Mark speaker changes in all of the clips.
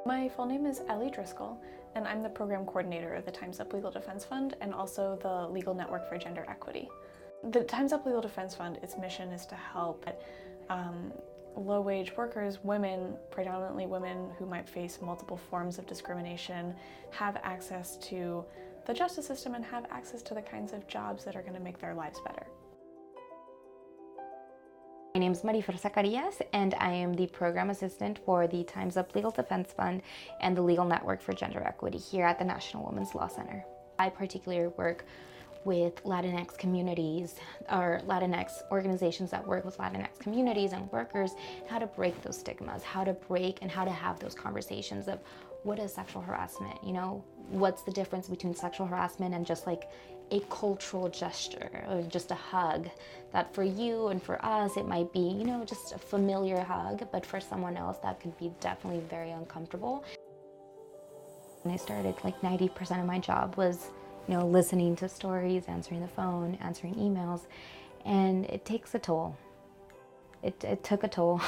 Speaker 1: My full name is Ellie Driscoll, and I'm the program coordinator of the Time's Up Legal Defense Fund and also the Legal Network for Gender Equity. The Time's Up Legal Defense Fund, its mission is to help low-wage workers, women, predominantly women who might face multiple forms of discrimination, have access to the justice system and have access to the kinds of jobs that are going to make their lives better.
Speaker 2: My name is Marifer Zacarias, and I am the program assistant for the Time's Up Legal Defense Fund and the Legal Network for Gender Equity here at the National Women's Law Center. I particularly work with Latinx communities, or Latinx organizations that work with Latinx communities and workers, how to break those stigmas, how to break and how to have those conversations of what is sexual harassment, you know, what's the difference between sexual harassment and just like a cultural gesture or just a hug, that for you and for us it might be, you know, just a familiar hug, but for someone else that could be definitely very uncomfortable. When I started, like 90% of my job was, you know, listening to stories, answering the phone, answering emails, and it takes a toll. It took a toll.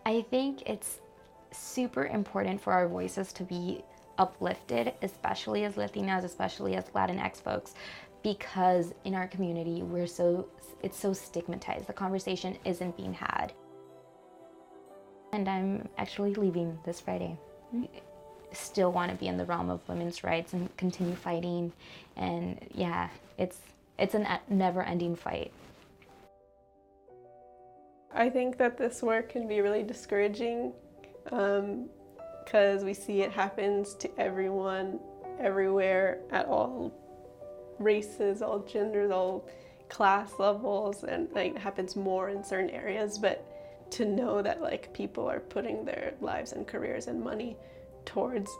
Speaker 2: I think it's super important for our voices to be uplifted, especially as Latinas, especially as Latinx folks, because in our community it's so stigmatized. The conversation isn't being had. And I'm actually leaving this Friday. Still want to be in the realm of women's rights and continue fighting, and yeah, it's a never-ending fight.
Speaker 3: I think that this work can be really discouraging because we see it happens to everyone, everywhere, at all races, all genders, all class levels, and like it happens more in certain areas. But to know that like people are putting their lives and careers and money towards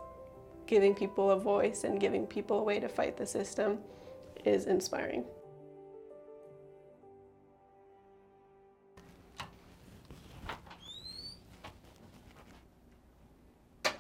Speaker 3: giving people a voice and giving people a way to fight the system is inspiring.